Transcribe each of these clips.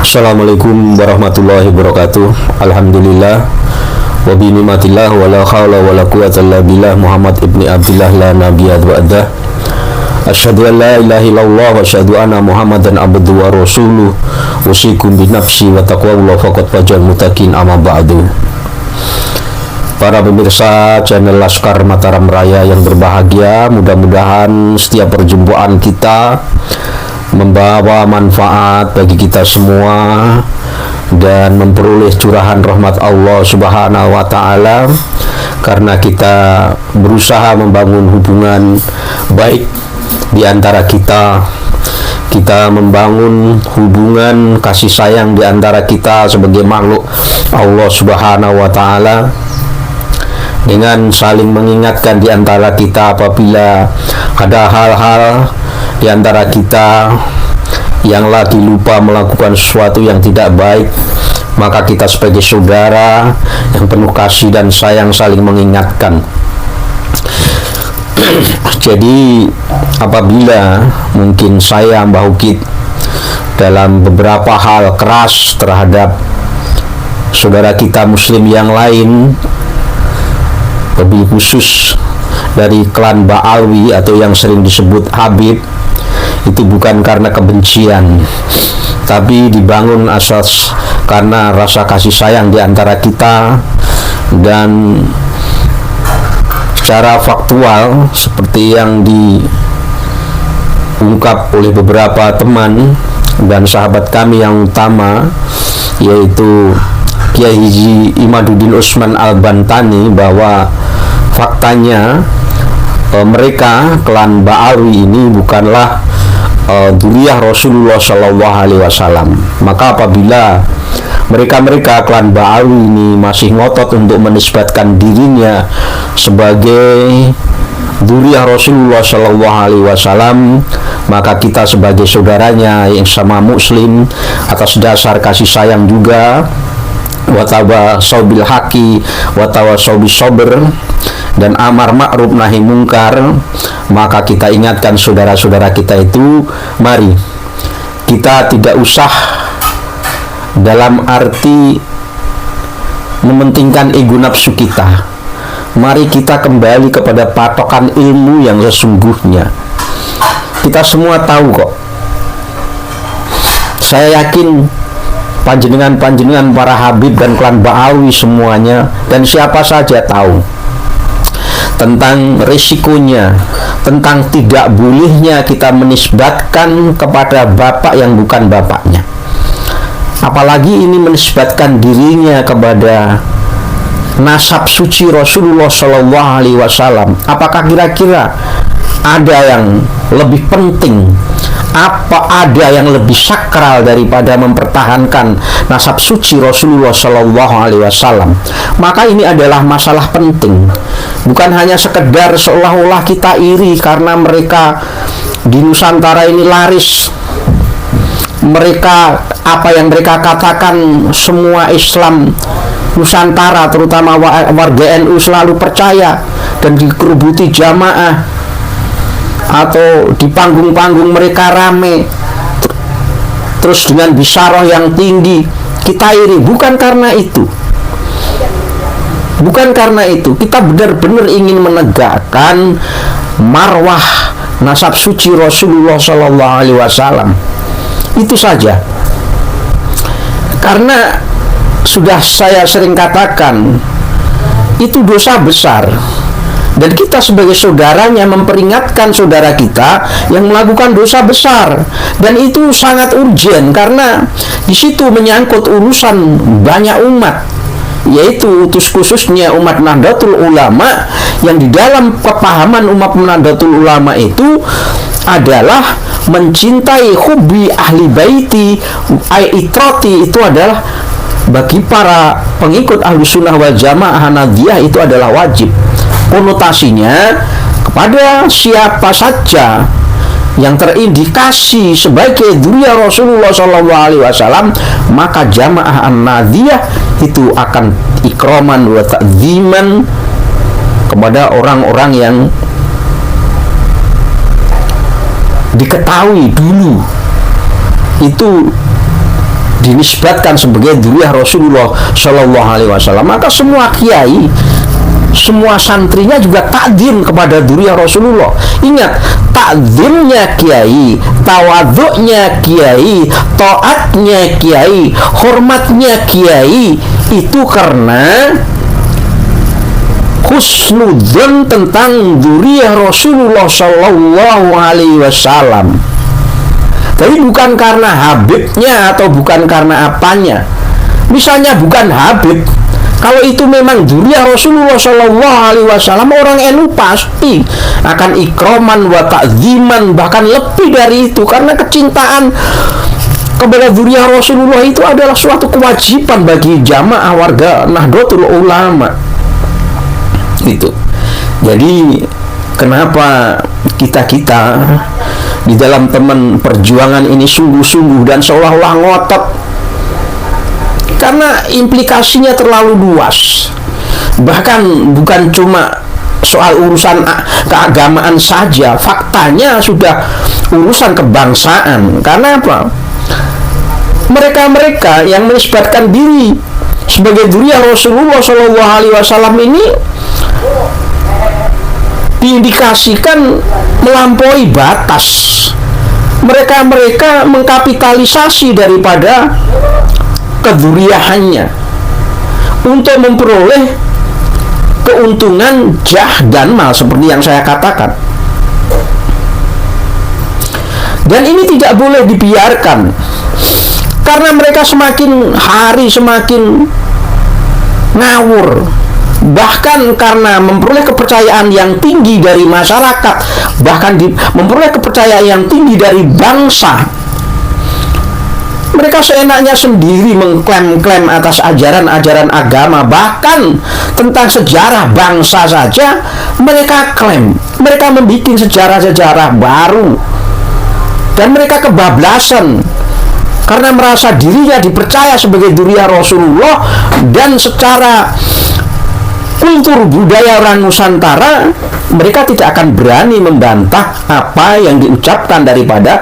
Assalamualaikum warahmatullahi wabarakatuh. Alhamdulillah wa bi ni'matillah wa la haula wa la quwwata illa billah. Muhammad ibni Abdullah la nabiyya ba'dah. Asyhadu an la ilaha illallah wa asyhadu anna Muhammadan abduhu wa rasuluh. Usikum bi nafsi wa taqwallahu faqad fajal mutakin amma ba'du. Para pemirsa channel Laskar Mataram Raya yang berbahagia, mudah-mudahan setiap perjumpaan kita membawa manfaat bagi kita semua dan memperoleh curahan rahmat Allah Subhanahu wa taala, karena kita berusaha membangun hubungan baik di antara kita membangun hubungan kasih sayang di antara kita sebagai makhluk Allah Subhanahu wa taala, dengan saling mengingatkan di antara kita apabila ada hal-hal di antara kita yang lagi lupa melakukan sesuatu yang tidak baik, maka kita sebagai saudara yang penuh kasih dan sayang saling mengingatkan. Jadi apabila mungkin saya Mbah Ukit dalam beberapa hal keras terhadap saudara kita muslim yang lain, lebih khusus dari klan Ba'alwi atau yang sering disebut Habib, itu bukan karena kebencian, tapi dibangun asas karena rasa kasih sayang di antara kita. Dan secara faktual seperti yang diungkap oleh beberapa teman dan sahabat kami yang utama, yaitu Kiai Haji Imaduddin Usman Al-Bantani, bahwa faktanya mereka klan Ba'alwi ini bukanlah dzurriyyah Rasulullah Shallallahu Alaihi Wasallam. Maka apabila mereka klan Ba'alwi ini masih ngotot untuk menisbatkan dirinya sebagai dzurriyyah Rasulullah Shallallahu Alaihi Wasallam, maka kita sebagai saudaranya yang sama muslim, atas dasar kasih sayang juga, watawasau bil haqi watawasau bis sabr, dan amar ma'ruf nahi mungkar, maka kita ingatkan saudara-saudara kita itu, mari kita tidak usah dalam arti mementingkan ego nafsu kita. Mari kita kembali kepada patokan ilmu yang sesungguhnya. Kita semua tahu kok, saya yakin panjenengan para Habib dan klan Ba'alwi semuanya dan siapa saja tahu tentang risikonya, tentang tidak bolehnya kita menisbatkan kepada bapak yang bukan bapaknya. Apalagi ini menisbatkan dirinya kepada nasab suci Rasulullah Shallallahu Alaihi Wasallam. Apakah kira-kira ada yang lebih penting? Apa ada yang lebih sakral daripada mempertahankan nasab suci Rasulullah Shallallahu Alaihi Wasallam? Maka ini adalah masalah penting. Bukan hanya sekedar seolah-olah kita iri karena mereka di Nusantara ini laris. Mereka, apa yang mereka katakan, semua Islam Nusantara terutama warga NU selalu percaya dan dikerubuti jamaah, atau di panggung-panggung mereka rame, terus dengan bisyarah yang tinggi, kita iri. Bukan karena itu, kita benar-benar ingin menegakkan marwah nasab suci Rasulullah Shallallahu Alaihi Wasallam. Itu saja. Karena sudah saya sering katakan, itu dosa besar. Dan kita sebagai saudaranya memperingatkan saudara kita yang melakukan dosa besar, dan itu sangat urgen karena di situ menyangkut urusan banyak umat, yaitu utus khususnya umat Nahdlatul Ulama, yang di dalam kepahaman umat Nahdlatul Ulama itu adalah mencintai hubbi ahli baiti itrati. Itu adalah bagi para pengikut ahlu sunnah wal jamaah Hanadiyah itu adalah wajib. Konotasinya kepada siapa saja yang terindikasi sebagai dzurriyyah Rasulullah Shallallahu Alaihi Wasallam, maka jamaah An-Nadiyah itu akan ikraman wa ta'ziman kepada orang-orang yang diketahui dulu itu dinisbatkan sebagai dzurriyyah Rasulullah Shallallahu Alaihi Wasallam, maka semua kiai, semua santrinya juga takzim kepada dzurriyyah Rasulullah. Ingat, takzimnya kiai, tawadhu'nya kiai, taatnya kiai, hormatnya kiai itu karena husnudzon tentang dzurriyyah Rasulullah Shallallahu Alaihi Wasallam. Tapi bukan karena Habibnya atau bukan karena apanya. Misalnya bukan Habib, kalau itu memang dzurriyyah Rasulullah Shallallahu Alaihi Wasallam, orang NU pasti akan ikroman wa ta'ziman, bahkan lebih dari itu, karena kecintaan kepada dzurriyyah Rasulullah itu adalah suatu kewajiban bagi jamaah warga Nahdlatul Ulama. Itu. Jadi kenapa kita di dalam teman perjuangan ini sungguh-sungguh dan seolah-olah ngotot, karena implikasinya terlalu luas. Bahkan bukan cuma soal urusan keagamaan saja, faktanya sudah urusan kebangsaan. Karena apa? Mereka-mereka yang menisbatkan diri sebagai dzurriyyah Rasulullah Shallallahu Alaihi Wasallam ini diindikasikan melampaui batas. Mereka mengkapitalisasi daripada kedzurriyahannya untuk memperoleh keuntungan jah dan mal, seperti yang saya katakan. Dan ini tidak boleh dibiarkan, karena mereka semakin hari semakin ngawur. Bahkan karena memperoleh kepercayaan yang tinggi dari masyarakat, bahkan memperoleh kepercayaan yang tinggi dari bangsa, mereka seenaknya sendiri mengklaim-klaim atas ajaran-ajaran agama. Bahkan tentang sejarah bangsa saja mereka klaim. Mereka membuat sejarah-sejarah baru, dan mereka kebablasan karena merasa dirinya dipercaya sebagai dzurriyyah Rasulullah. Dan secara kultur budaya orang Nusantara, mereka tidak akan berani membantah apa yang diucapkan daripada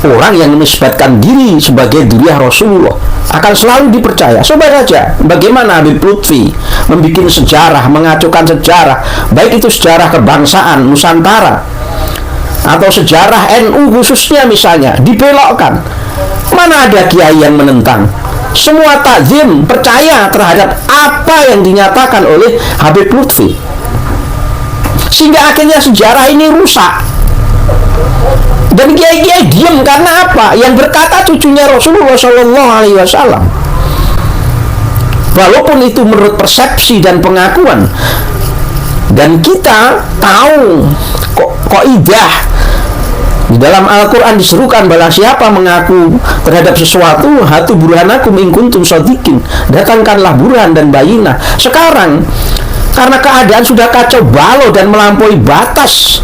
orang yang menisbatkan diri sebagai dzurriyyah Rasulullah. Akan selalu dipercaya. Coba saja bagaimana Habib Lutfi membuat sejarah, mengacukan sejarah, baik itu sejarah kebangsaan Nusantara atau sejarah NU khususnya misalnya, dibelokkan. Mana ada kiai yang menentang? Semua takzim, percaya terhadap apa yang dinyatakan oleh Habib Lutfi, sehingga akhirnya sejarah ini rusak. Dan kiai-kiai diam karena apa? Yang berkata cucunya Rasulullah Shallallahu Alaihi Wasallam, walaupun itu menurut persepsi dan pengakuan. Dan kita tahu kaidah di dalam Al-Quran diserukan, bahwa siapa mengaku terhadap sesuatu, hatu burhanakum in kuntum shadiqin, datangkanlah burhan dan bayinah. Sekarang karena keadaan sudah kacau balau dan melampaui batas,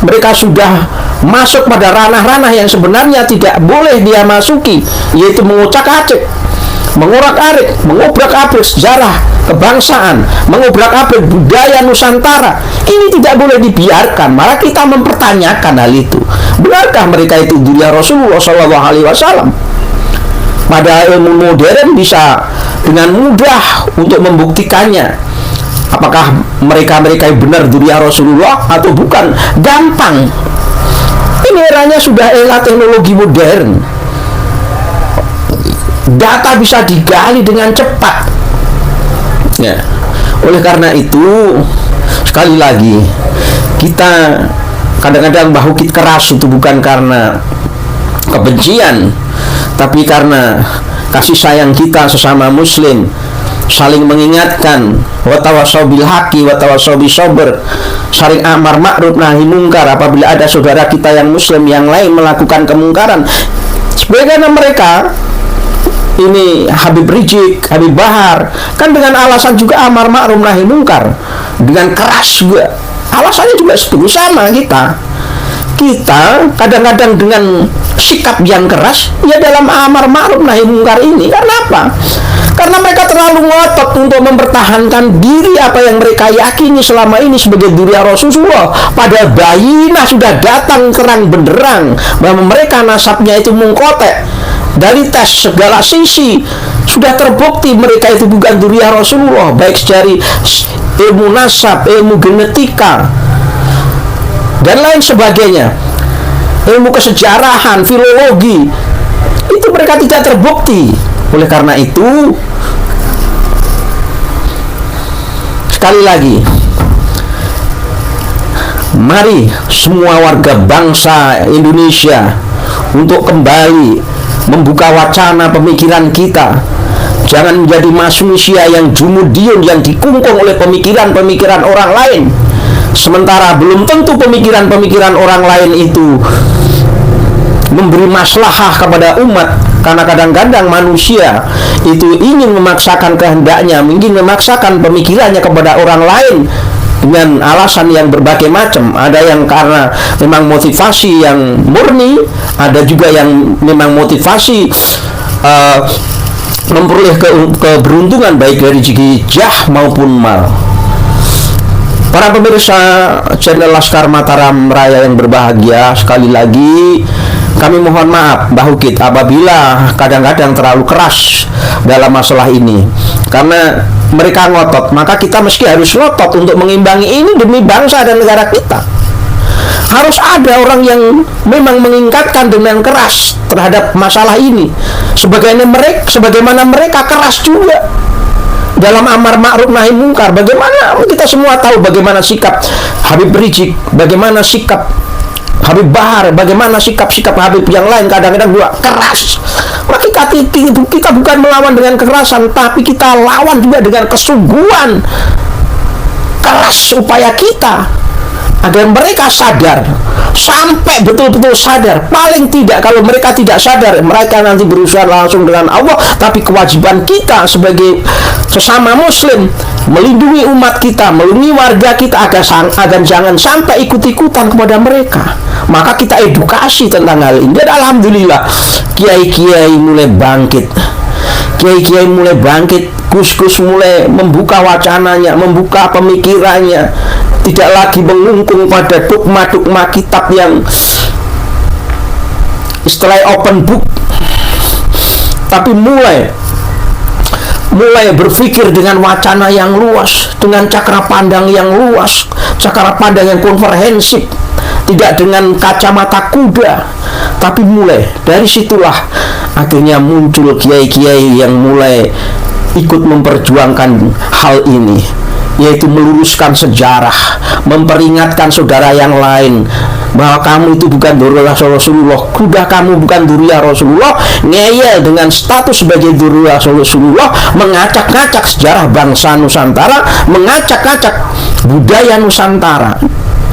mereka sudah masuk pada ranah-ranah yang sebenarnya tidak boleh dia masuki, yaitu mengucak-acik, mengurak-arik, mengobrak-abrik sejarah kebangsaan, mengobrak-abrik budaya Nusantara. Ini tidak boleh dibiarkan. Malah kita mempertanyakan hal itu. Benarkah mereka itu dzurriyyah Rasulullah Shallallahu Alaihi Wasallam? Padahal ilmu modern bisa dengan mudah untuk membuktikannya. Apakah mereka benar dzurriyyah Rasulullah atau bukan? Gampang. Ini eranya sudah era teknologi modern. Data bisa digali dengan cepat. Ya. Oleh karena itu, sekali lagi, kita kadang-kadang bahukit keras itu bukan karena kebencian, tapi karena kasih sayang kita sesama muslim, saling mengingatkan, wa tawassaw bil haqqi wa tawassaw bis sabr, saling amar ma'ruf nahi mungkar apabila ada saudara kita yang muslim yang lain melakukan kemungkaran. Sebagaimana mereka ini Habib Rizik, Habib Bahar, kan dengan alasan juga amar ma'ruf nahi mungkar, dengan keras juga. Alasannya juga sama kita. Kita kadang-kadang dengan sikap yang keras ya dalam amar ma'ruf nahi mungkar ini. Karena apa? Karena mereka terlalu ngotot untuk mempertahankan diri apa yang mereka yakini selama ini sebagai dzurriyyah Rasulullah. Padahal bayinah sudah datang terang benderang bahwa mereka nasabnya itu mungkotek. Dari tes segala sisi sudah terbukti mereka itu bukan dzurriyyah Rasulullah, baik dari ilmu nasab, ilmu genetika, dan lain sebagainya, ilmu kesejarahan, filologi, itu mereka tidak terbukti. Oleh karena itu, sekali lagi, mari semua warga bangsa Indonesia untuk kembali membuka wacana pemikiran kita. Jangan menjadi manusia yang jumudiun, yang dikungkung oleh pemikiran-pemikiran orang lain, sementara belum tentu pemikiran-pemikiran orang lain itu memberi maslahah kepada umat. Karena kadang-kadang manusia itu ingin memaksakan kehendaknya, ingin memaksakan pemikirannya kepada orang lain dengan alasan yang berbagai macam. Ada yang karena memang motivasi yang murni, ada juga yang memang motivasi memperoleh keberuntungan baik dari segi jah maupun mal. Para pemirsa channel Laskar Mataram Raya yang berbahagia, sekali lagi kami mohon maaf Mbah Ukit apabila kadang-kadang terlalu keras dalam masalah ini. Karena mereka ngotot, maka kita mesti harus ngotot untuk mengimbangi ini demi bangsa dan negara kita. Harus ada orang yang memang mengingkatkan dengan keras terhadap masalah ini, sebagaimana mereka keras juga dalam amar ma'ruf nahi mungkar. Bagaimana kita semua tahu bagaimana sikap Habib Rizik, bagaimana sikap Habib Bahar, bagaimana sikap-sikap Habib yang lain kadang-kadang juga keras. Maka kita bukan melawan dengan kekerasan, tapi kita lawan juga dengan kesungguhan keras upaya kita agar mereka sadar, sampai betul-betul sadar. Paling tidak kalau mereka tidak sadar, mereka nanti berusaha langsung dengan Allah. Tapi kewajiban kita sebagai sesama muslim melindungi umat kita, melindungi warga kita agar jangan sampai ikut-ikutan kepada mereka. Maka kita edukasi tentang hal ini. Dan alhamdulillah kiai-kiai mulai bangkit, kiai-kiai mulai bangkit, Gus-gus mulai membuka wacananya, membuka pemikirannya, tidak lagi mengungkung pada dogma-dogma kitab yang istilahnya open book, tapi mulai berpikir dengan wacana yang luas, dengan cakra pandang yang luas, cakra pandang yang komprehensif, tidak dengan kacamata kuda. Tapi mulai dari situlah akhirnya muncul kiai-kiai yang mulai ikut memperjuangkan hal ini, yaitu meluruskan sejarah, memperingatkan saudara yang lain bahwa kamu itu bukan dzurriyyah Rasulullah. Sudah kamu bukan dzurriyyah Rasulullah, ngeyel dengan status sebagai dzurriyyah Rasulullah, mengacak-ngacak sejarah bangsa Nusantara, mengacak-ngacak budaya Nusantara.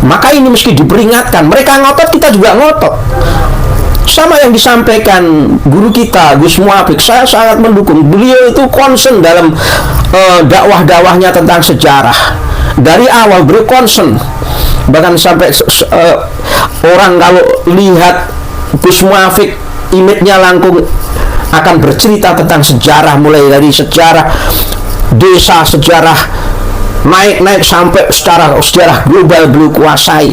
Maka ini mesti diperingatkan. Mereka ngotot, kita juga ngotot. Sama yang disampaikan guru kita Gus Muafik, saya sangat mendukung. Beliau itu concern dalam dakwah-dakwahnya tentang sejarah. Dari awal beliau concern, bahkan sampai orang kalau lihat Gus Muafik, image-nya langsung akan bercerita tentang sejarah, mulai dari sejarah desa, sejarah naik sampai sejarah global beliau kuasai.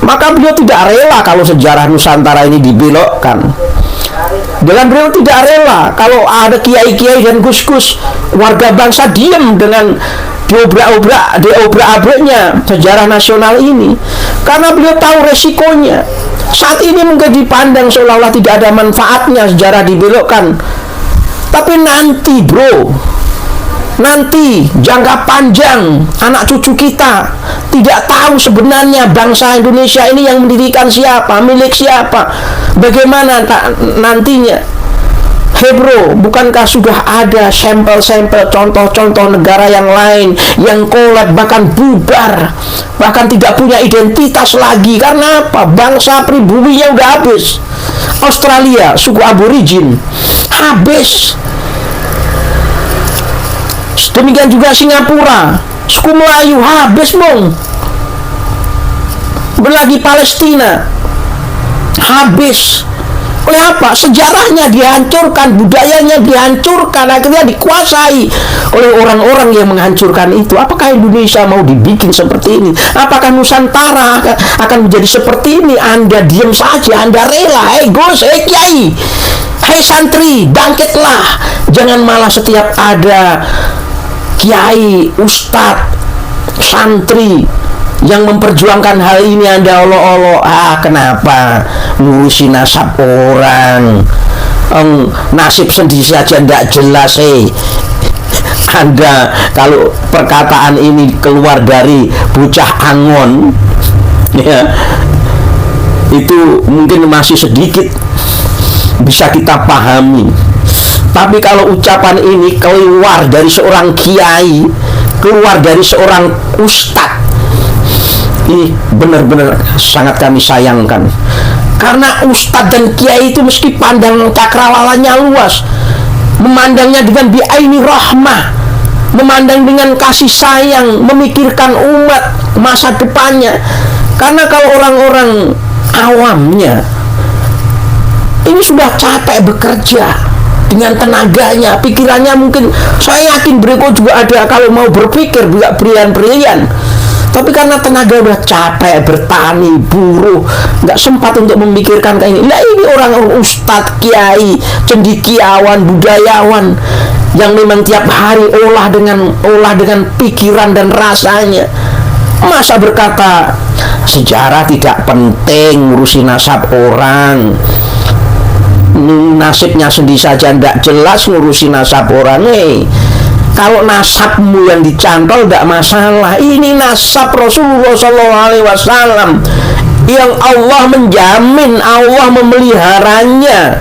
Maka beliau tidak rela kalau sejarah Nusantara ini dibelokkan. Dan beliau tidak rela kalau ada kiai-kiai dan gus-gus warga bangsa diam dengan diobrak-abraknya sejarah nasional ini. Karena beliau tahu resikonya. Saat ini mungkin dipandang seolah-olah tidak ada manfaatnya sejarah dibelokkan. Tapi nanti nanti jangka panjang anak cucu kita tidak tahu sebenarnya bangsa Indonesia ini yang mendirikan siapa, milik siapa, bagaimana nantinya. Hei bro, bukankah sudah ada sampel-sampel contoh-contoh negara yang lain yang kolab, bahkan bubar, bahkan tidak punya identitas lagi. Karena apa? Bangsa pribuminya udah habis. Australia, suku aborigin habis. Demikian juga Singapura, suku Melayu habis mong. Berlagi Palestina habis. Oleh apa? Sejarahnya dihancurkan, budayanya dihancurkan, akhirnya dikuasai oleh orang-orang yang menghancurkan itu. Apakah Indonesia mau dibikin seperti ini? Apakah Nusantara akan menjadi seperti ini? Anda diam saja, Anda rela. Hei Gus, hei Kiai, hei santri, bangkitlah. Jangan malah setiap ada kiai, ustadz, santri yang memperjuangkan hal ini Anda olo-olo. Kenapa ngurusi nasab orang? Nasib sendiri saja tidak jelas. Anda kalau perkataan ini keluar dari bocah Angon, ya, itu mungkin masih sedikit bisa kita pahami. Tapi kalau ucapan ini keluar dari seorang kiai, keluar dari seorang ustadz, ini benar-benar sangat kami sayangkan. Karena ustadz dan kiai itu mesti pandang cakrawalannya luas, memandangnya dengan bi'aini rahmah, memandang dengan kasih sayang, memikirkan umat masa depannya. Karena kalau orang-orang awamnya ini sudah capek bekerja dengan tenaganya, pikirannya mungkin, saya yakin mereka juga ada kalau mau berpikir juga brilian-brilian, tapi karena tenaga udah capek bertani, buruh, nggak sempat untuk memikirkan kayak ini. Nah, ini orang ustadz, kiai, cendekiawan, budayawan yang memang tiap hari olah dengan pikiran dan rasanya. Masa berkata sejarah tidak penting, ngurusin nasab orang, nasibnya sendiri saja tidak jelas, ngurusin nasab orang. Kalau nasabmu yang dicantol tidak masalah. Ini nasab Rasulullah SAW yang Allah menjamin, Allah memeliharanya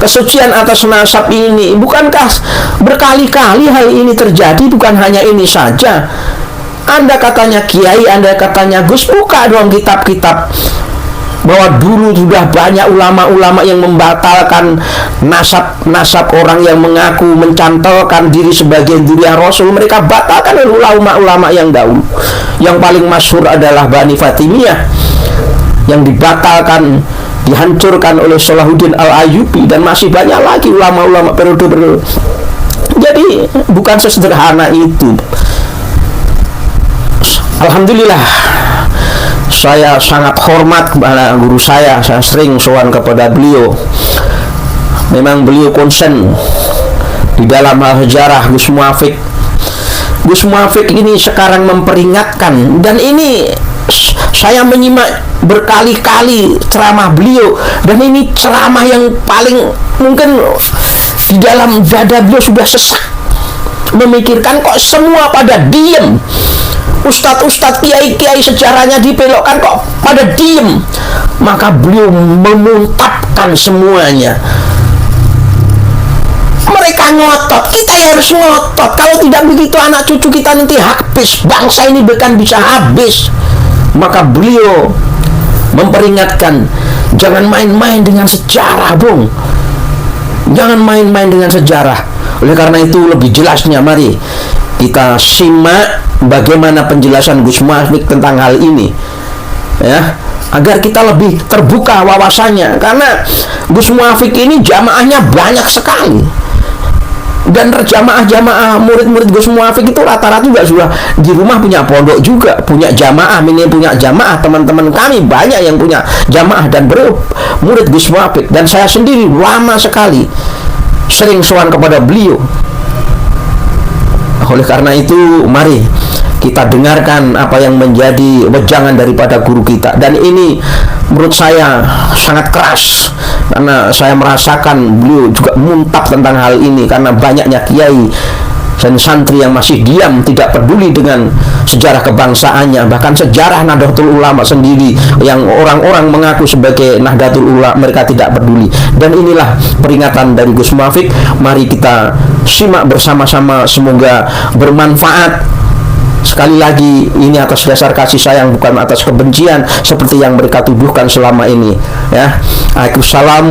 kesucian atas nasab ini. Bukankah berkali-kali hal ini terjadi? Bukan hanya ini saja. Anda katanya kiai, Anda katanya Gus, buka dong kitab-kitab bahwa dulu sudah banyak ulama-ulama yang membatalkan nasab orang yang mengaku mencantolkan diri sebagai durian Rasul. Mereka batalkan oleh ulama-ulama yang dahulu. Yang paling masyhur adalah Bani Fatimiyah yang dibatalkan, dihancurkan oleh Salahuddin Al-Ayyubi, dan masih banyak lagi ulama-ulama periode-periode. Jadi bukan sesederhana itu. Alhamdulillah, saya sangat hormat kepada guru saya sering sowan kepada beliau. Memang beliau konsen di dalam hal sejarah. Gus Muafiq ini sekarang memperingatkan, dan ini saya menyimak berkali-kali ceramah beliau, dan ini ceramah yang paling mungkin di dalam dada beliau sudah sesak, memikirkan kok semua pada diem. Ustadz-ustadz, kiai-kiai sejarahnya dibelokkan kok pada diem. Maka beliau memuntapkan semuanya. Mereka ngotot, kita harus ngotot. Kalau tidak begitu anak cucu kita nanti habis, bangsa ini bukan bisa habis. Maka beliau memperingatkan, jangan main-main dengan sejarah, Bung. Jangan main-main dengan sejarah. Oleh karena itu lebih jelasnya mari kita simak bagaimana penjelasan Gus Muafiq tentang hal ini, ya, agar kita lebih terbuka wawasannya. Karena Gus Muafiq ini jamaahnya banyak sekali, dan jamaah murid-murid Gus Muafiq itu rata-rata juga sudah di rumah punya pondok juga, punya jamaah, punya jamaah. Teman-teman kami banyak yang punya jamaah dan murid Gus Muafiq, dan saya sendiri lama sekali sering sowan kepada beliau. Oleh karena itu mari kita dengarkan apa yang menjadi wejangan daripada guru kita. Dan ini menurut saya sangat keras, karena saya merasakan beliau juga muntap tentang hal ini, karena banyaknya kiai dan santri yang masih diam, tidak peduli dengan sejarah kebangsaannya. Bahkan sejarah Nahdlatul Ulama sendiri yang orang-orang mengaku sebagai Nahdlatul Ulama, mereka tidak peduli. Dan inilah peringatan dari Gus Muafiq. Mari kita simak bersama-sama, semoga bermanfaat. Sekali lagi, ini atas dasar kasih sayang, bukan atas kebencian seperti yang mereka tuduhkan selama ini, ya. Waalaikumsalam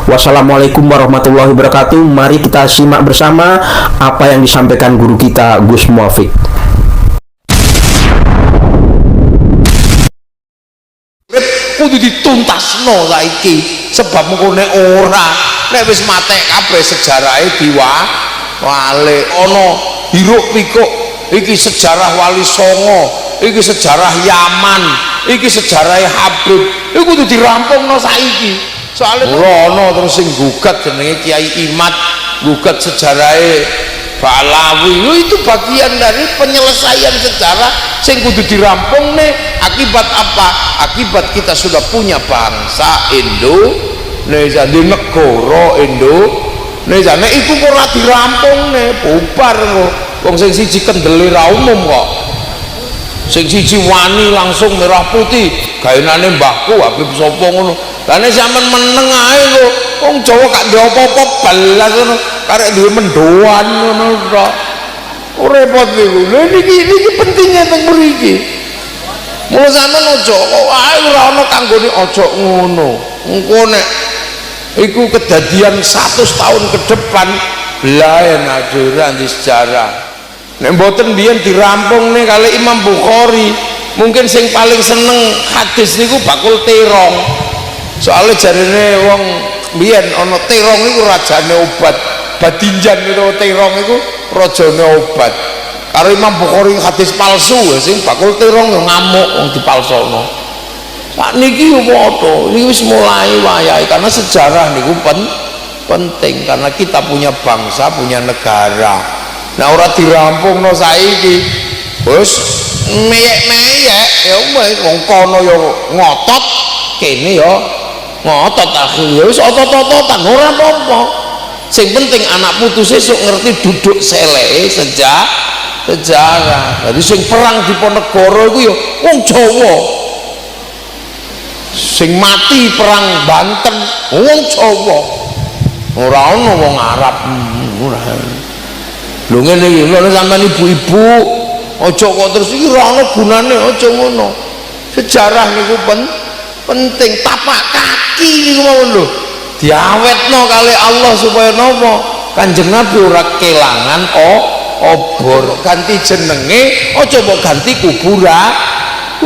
wassalamualaikum warahmatullahi wabarakatuh. Mari kita simak bersama apa yang disampaikan guru kita Gus Muafiq. kudu dituntasno saiki, sebab mengko nek ora nek wis matek kabeh sejarahe diwale ana hiruk pikuk iki sejarah Wali Songo, iki sejarah Yaman, iki sejarah Habib, iku kudu dirampungno saiki. Soale ana terus sing gugat jenenge Kiai Imad, gugat sejarahe Balawi. Itu bagian dari penyelesaian sejarah sing kudu dirampung nih. Akibat apa? Akibat kita sudah punya bangsa Indonesia, di negara Indonesia. Nek iku kok ora dirampung nih, bubar kok. Wong sing siji kendele ra umum kok. Sing siji wani langsung merah putih, gaenane mbahku Habib sapa ngono. Lah nek sampean meneng ae lho, wong Jawa gak ndek apa-apa belas ngono, karek duwe mendoan ngono tok. Repot niku. Lha niki pentingnya teng mriki. Mula sampean aja kok ae ora ana kanggone aja ngono. Engko nek iku kedadian 100 tahun ke depan belayan aduran di sejarah. Nek mboten biyen dirampung nih kali Imam Bukhari, mungkin sing paling seneng hadis niku bakul terong. Soalnya jarine wong biyen ana terong iku rajane obat. Badinjan itu terong iku rajane obat. Karo Imam Bukhari hadis palsu sing bakul terong yo ngamuk wong dipalsono. Sakniki yo padha, iki wis mulai wayahe karena sejarah niku penting karena kita punya bangsa, punya negara. Nah ora dirampungno saiki wis meyek-meyek ya wong kono ya ngotot kene ya ngotot akhir ya wis otot-ototan ora apa-apa. Sing penting anak putu sesuk ngerti duduk seleke sejarah. Jadi sing perang di Ponegoro iku ya wong Jawa. Sing mati perang Banten wong Jawa. Ora ana wong Arab. Ora. Lho ngene iki lho sampean ibu-ibu aja kok terus iki ora ana gunane aja ngono. Sejarah niku penting, tapak kaki niku mawon lho. Diawetno kali Allah supaya napa? Kanjeng Nabi ora kelangan obor, ganti jenenge aja mbok ganti kuburane.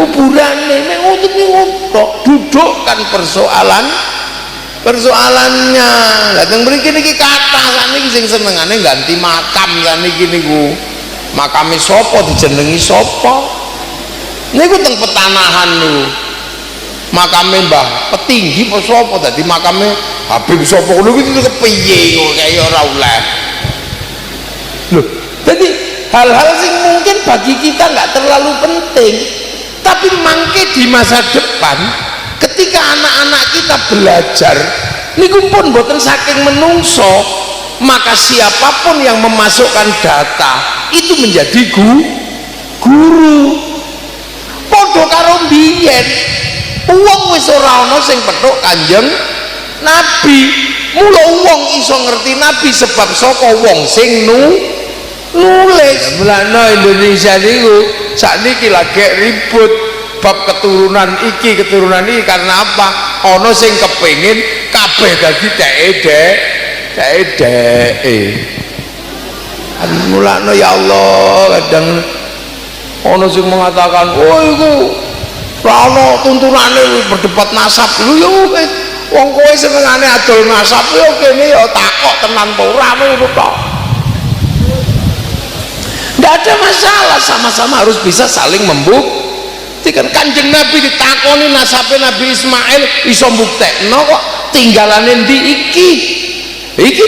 Nek ngoten niku dudukkan persoalannya. Dateng mriki niki kathah saniki sing senengane ganti makam saniki niku. Makame sapa dijenengi sapa? Niku teng petanahan niku. Makame Mbah Petinggi apa sapa dadi makame Habib sapa ngono iki kepiye kok kaya ora oleh. Lho, jadi hal-hal sing mungkin bagi kita nggak terlalu penting, tapi mangke di masa depan ketika anak-anak kita belajar niku pun boten saking menungso, maka siapapun yang memasukkan data itu menjadi guru. Padha karo biyen wong wis ora ana sing petuk Kanjeng Nabi, mula wong iso ngerti Nabi sebab saka wong sing nulis. Mulane Indonesia niku sakniki lagi ribut bab keturunan iki karena apa? Ana sing kepengin kabeh dadi dhek-dheke. Mulane ya Allah kadang ana sing mengatakan, "Oh iku ora ana tuntunane berdebat nasab." Lho ya wong kowe senengane adol nasab ya kene ya takok tenan to ora ngono to. Nggak ada masalah, sama-sama harus bisa saling membuktikan. Kanjeng Nabi ditakoni nasabe Nabi Ismail iso mbuktekno kok tinggalane ndi iki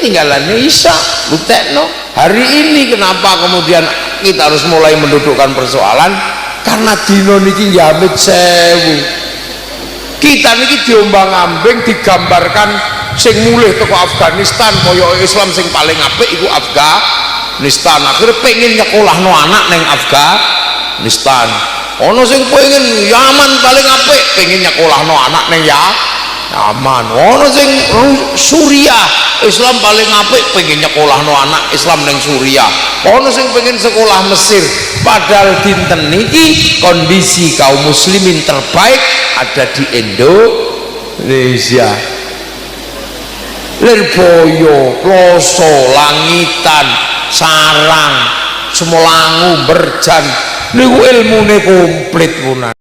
tinggalane Isa buktekno. Hari ini kenapa kemudian kita harus mulai mendudukkan persoalan? Karena dino niki jamit sewu. Kita niki diombang-ambing digambarkan sing mulih teko Afghanistan kaya Islam sing paling apik iku Afghanistan. Akhirnya pengen nyekolahno anak neng Afghanistan. Ono sing pengen Yaman paling apik, pengen nyekolahno anak neng Yaman. Ono sing Suriah Islam paling apik, pengen nyekolahno anak Islam neng Suriah. Ono sing pengen sekolah Mesir. Padahal dinten niki kondisi kaum muslimin terbaik ada di Indonesia. Lirboyo, Ploso, Langitan, Sarang, Semolangu, Berjan, niku ilmune komplit punan.